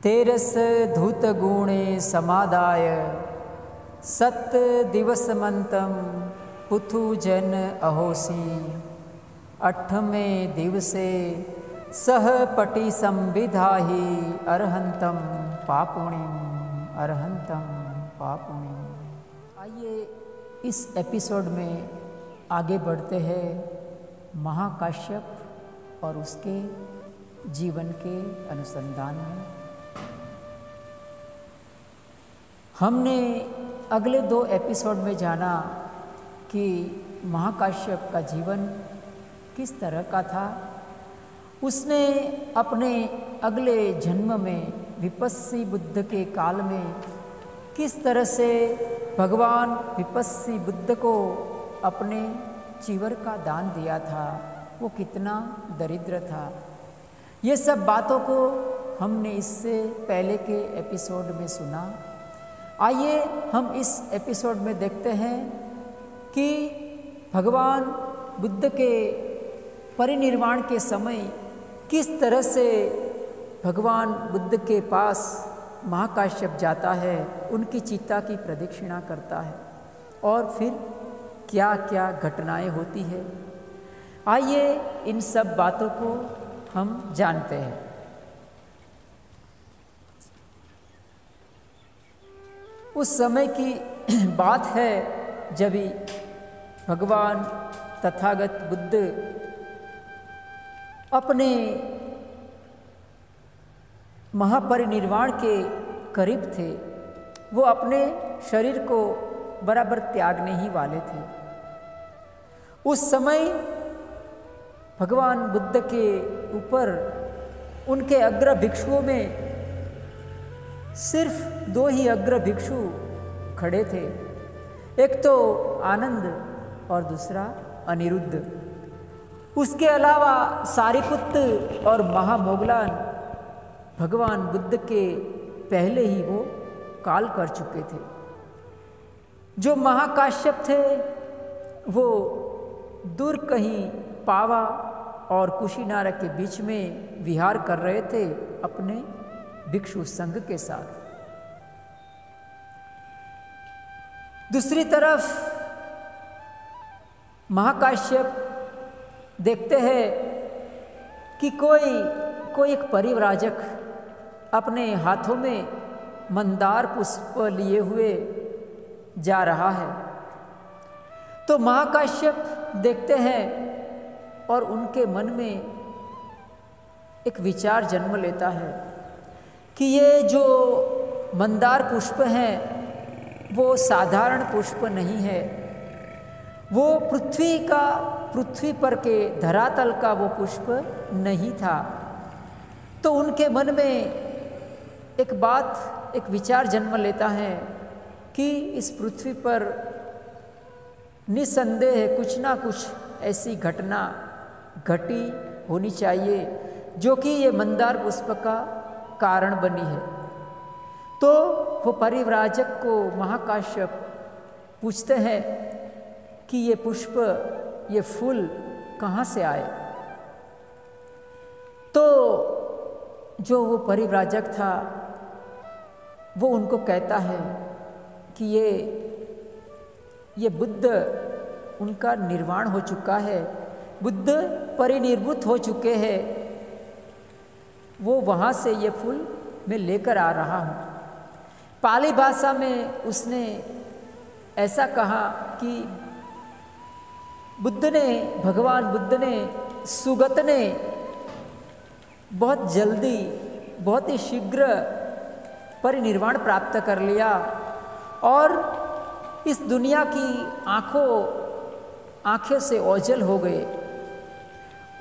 तेरस धूत गुणे समादाय सत दिवसमंतम पुथु जन अहोसी। अठमें दिवसे सह पटि संविधाहि अरहंतम पापुणिम अरहंतम पापुणिम। आइए इस एपिसोड में आगे बढ़ते हैं महाकाश्यप और उसके जीवन के अनुसंधान में। हमने अगले 2 एपिसोड में जाना कि महाकाश्यप का जीवन किस तरह का था। उसने अपने अगले जन्म में विपस्सी बुद्ध के काल में किस तरह से भगवान विपस्सी बुद्ध को अपने चीवर का दान दिया था, वो कितना दरिद्र था। ये सब बातों को हमने इससे पहले के एपिसोड में सुना। आइए हम इस एपिसोड में देखते हैं कि भगवान बुद्ध के परिनिर्वाण के समय किस तरह से भगवान बुद्ध के पास महाकाश्यप जाता है, उनकी चिता की प्रदक्षिणा करता है और फिर क्या क्या घटनाएं होती है। आइए इन सब बातों को हम जानते हैं। उस समय की बात है जब भगवान तथागत बुद्ध अपने महापरिनिर्वाण के करीब थे। वो अपने शरीर को बराबर त्यागने ही वाले थे। उस समय भगवान बुद्ध के ऊपर उनके अग्र भिक्षुओं में सिर्फ 2 ही अग्र भिक्षु खड़े थे, एक तो आनंद और दूसरा अनिरुद्ध। उसके अलावा सारिपुत्र और महामोगलान भगवान बुद्ध के पहले ही वो काल कर चुके थे। जो महाकाश्यप थे वो दूर कहीं पावा और कुशीनारा के बीच में विहार कर रहे थे अपने भिक्षु संघ के साथ। दूसरी तरफ महाकाश्यप देखते हैं कि कोई एक परिव्राजक अपने हाथों में मंदार पुष्प लिए हुए जा रहा है। तो महाकाश्यप देखते हैं और उनके मन में एक विचार जन्म लेता है कि ये जो मंदार पुष्प हैं वो साधारण पुष्प नहीं है, वो पृथ्वी पर के धरातल का वो पुष्प नहीं था। तो उनके मन में एक विचार जन्म लेता है कि इस पृथ्वी पर निसंदेह कुछ ना कुछ ऐसी घटना घटी होनी चाहिए जो कि ये मंदार पुष्प का कारण बनी है। तो वो परिव्राजक को महाकाश्यप पूछते हैं कि ये पुष्प, ये फूल कहाँ से आए। तो जो वो परिव्राजक था वो उनको कहता है कि ये बुद्ध, उनका निर्वाण हो चुका है, बुद्ध परिनिर्वृत्त हो चुके हैं, वो वहाँ से ये फूल मैं लेकर आ रहा हूँ। पाली भाषा में उसने ऐसा कहा कि भगवान बुद्ध ने, सुगत ने बहुत जल्दी, बहुत ही शीघ्र परिनिर्वाण प्राप्त कर लिया और इस दुनिया की आंखें से ओझल हो गए।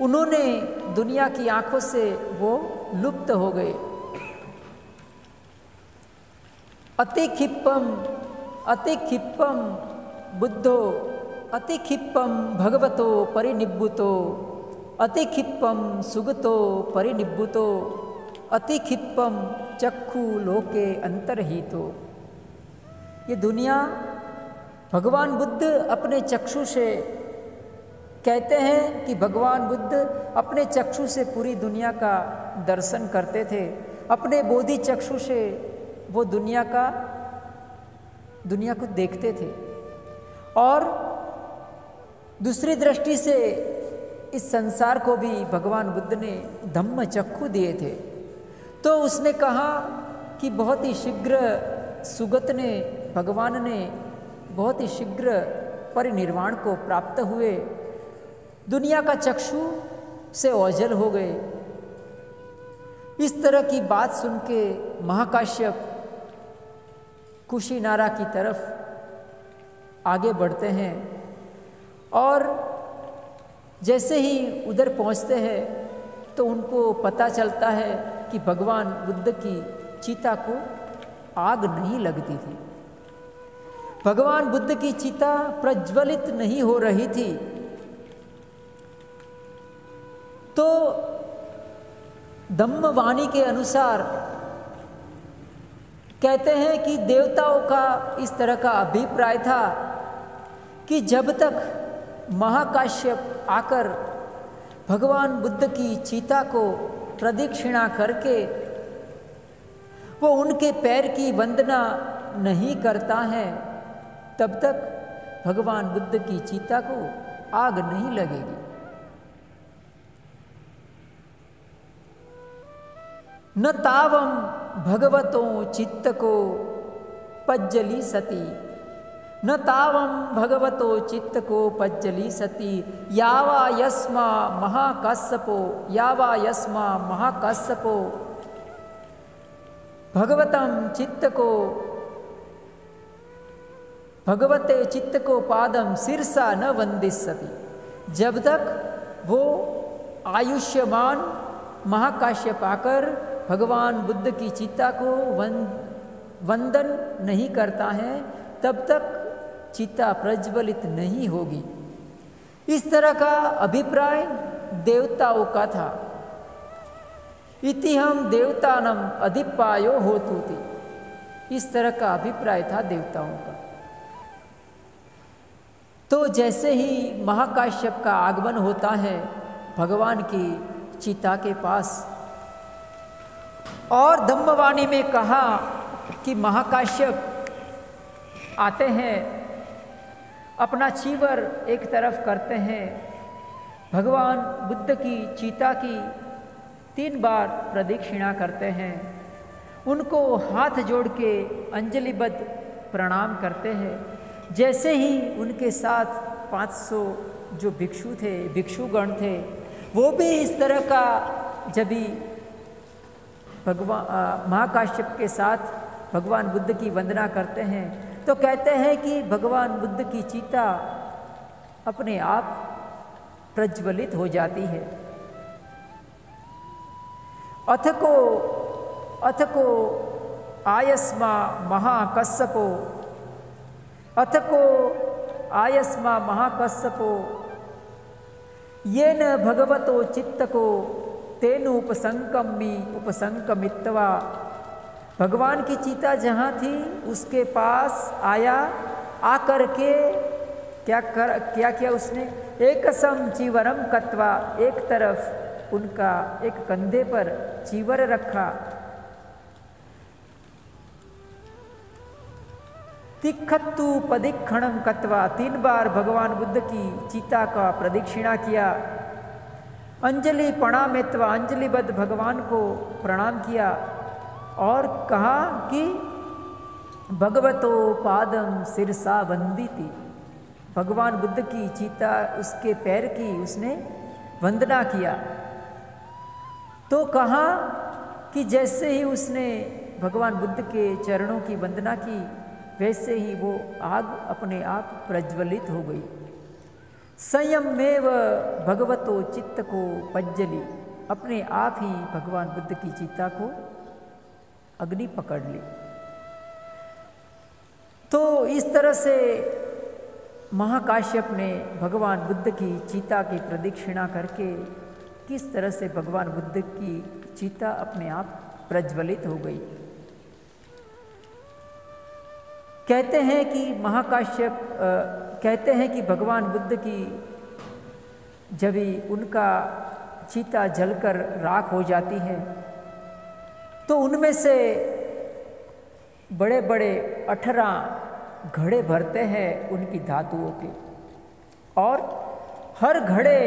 उन्होंने दुनिया की आंखों से वो लुप्त हो गए। अतिक्षिप्पम बुद्धो अतिक्षिप्पम भगवतो परिनिब्बुतो अतिक्षिप्पम सुगतो परिनिब्बुतो अतिक्षिप्पम चक्षु लोके अंतर्हितो। ये दुनिया, भगवान बुद्ध अपने चक्षु से कहते हैं कि भगवान बुद्ध अपने चक्षु से पूरी दुनिया का दर्शन करते थे अपने बोधि चक्षु से वो दुनिया को देखते थे और दूसरी दृष्टि से इस संसार को भी भगवान बुद्ध ने धम्म चक्षु दिए थे। तो उसने कहा कि बहुत ही शीघ्र सुगत ने, भगवान ने बहुत ही शीघ्र परिनिर्वाण को प्राप्त हुए, दुनिया का चक्षु से ओझल हो गए। इस तरह की बात सुन के महाकाश्यप कुशीनारा की तरफ आगे बढ़ते हैं और जैसे ही उधर पहुंचते हैं तो उनको पता चलता है कि भगवान बुद्ध की चिता को आग नहीं लगती थी, भगवान बुद्ध की चिता प्रज्वलित नहीं हो रही थी। तो धम्मवाणी के अनुसार कहते हैं कि देवताओं का इस तरह का अभिप्राय था कि जब तक महाकाश्यप आकर भगवान बुद्ध की चिता को प्रदक्षिणा करके वो उनके पैर की वंदना नहीं करता है, तब तक भगवान बुद्ध की चिता को आग नहीं लगेगी। न तावम भगवतो चित्त को पज्जली सती, न तावम भगवतो चित्त को पज्जली सती, यावा यस्मा महाकाश्यपो भगवते चित्त को पादम सिरसा न वंदिष्यति। जब तक वो आयुष्यमान महाकाश्यप आकर भगवान बुद्ध की चिता को वंदन नहीं करता है, तब तक चिता प्रज्वलित नहीं होगी। इस तरह का अभिप्राय देवताओं का था। इति हम देवतानम अधिपायो होतु थी, इस तरह का अभिप्राय था देवताओं का। तो जैसे ही महाकाश्यप का आगमन होता है भगवान की चिता के पास, और धम्मवाणी में कहा कि महाकाश्यप आते हैं, अपना चीवर एक तरफ करते हैं, भगवान बुद्ध की चिता की 3 बार प्रदक्षिणा करते हैं, उनको हाथ जोड़ के अंजलिबद्ध प्रणाम करते हैं। जैसे ही उनके साथ 500 जो भिक्षुगण थे, वो भी इस तरह का जब भी महाकाश्यप के साथ भगवान बुद्ध की वंदना करते हैं, तो कहते हैं कि भगवान बुद्ध की चिता अपने आप प्रज्वलित हो जाती है। अथ को आयस्मा महाकස්සपो येन भगवतो चित्त को तेन उपसंकमित्वा। भगवान की चिता जहाँ थी उसके पास आया, आकर के क्या किया उसने, एकसम चीवरम कत्वा, एक तरफ उनका एक कंधे पर चीवर रखा, तिखत्तु पदिक्षणम कत्वा, 3 बार भगवान बुद्ध की चिता का प्रदक्षिणा किया, अंजलि प्रणामेत्वा, अंजलिबद्ध भगवान को प्रणाम किया और कहा कि भगवतो पादम सिरसा वंदिति। भगवान बुद्ध की चिता, उसके पैर की उसने वंदना किया। तो कहा कि जैसे ही उसने भगवान बुद्ध के चरणों की वंदना की, वैसे ही वो आग अपने आप प्रज्वलित हो गई। संयमेव भगवतो चित्त को पज्जली, अपने आप ही भगवान बुद्ध की चिता को अग्नि पकड़ ली। तो इस तरह से महाकाश्यप ने भगवान बुद्ध की चिता की प्रदक्षिणा करके किस तरह से भगवान बुद्ध की चिता अपने आप प्रज्वलित हो गई। कहते हैं कि महाकाश्यप कहते हैं कि भगवान बुद्ध की जब उनका चिता जलकर राख हो जाती है, तो उनमें से बड़े बड़े 18 घड़े भरते हैं उनकी धातुओं के, और हर घड़े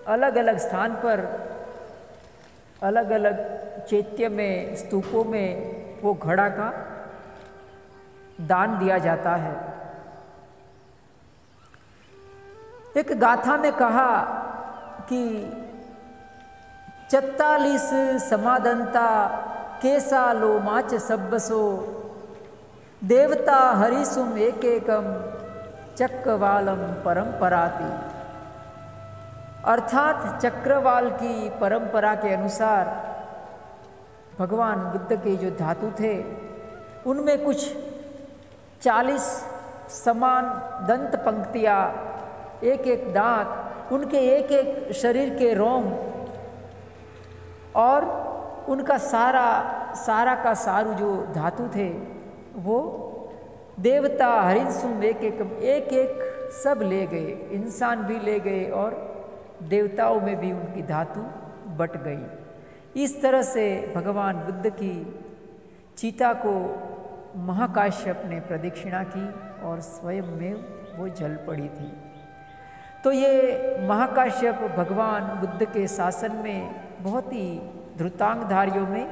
अलग अलग स्थान पर अलग अलग चैत्य में, स्तूपों में वो घड़ा का दान दिया जाता है। एक गाथा में कहा कि 44 समादंता केसा लोमाच सब्बसो देवता हरिसुम एकेकम चक्रवालम परंपराति। अर्थात चक्रवाल की परंपरा के अनुसार भगवान बुद्ध के जो धातु थे उनमें कुछ 40 समान दंत पंक्तियाँ, एक एक दांत, उनके एक एक शरीर के रोम और उनका सारा का सारू जो धातु थे वो देवता हरिंसुम एक एक सब ले गए, इंसान भी ले गए और देवताओं में भी उनकी धातु बट गई। इस तरह से भगवान बुद्ध की चिता को महाकाश्यप ने प्रदक्षिणा की और स्वयं में वो जल पड़ी थी। तो ये महाकाश्यप भगवान बुद्ध के शासन में बहुत ही धृतांगधारियों में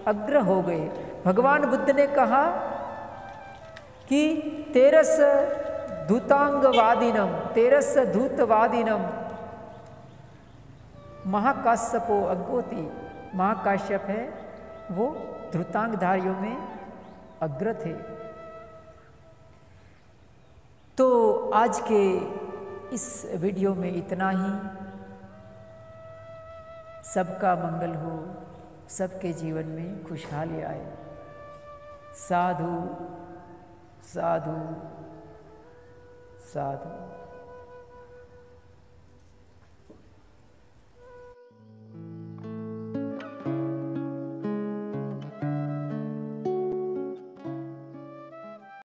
अग्र हो गए। भगवान बुद्ध ने कहा कि तेरस धूतवादिनम महाकाश्यपो अग्गोति। महाकाश्यप है वो धृतांगधारियों में अग्र थे। तो आज के इस वीडियो में इतना ही। सबका मंगल हो, सबके जीवन में खुशहाली आए। साधु साधु साधु।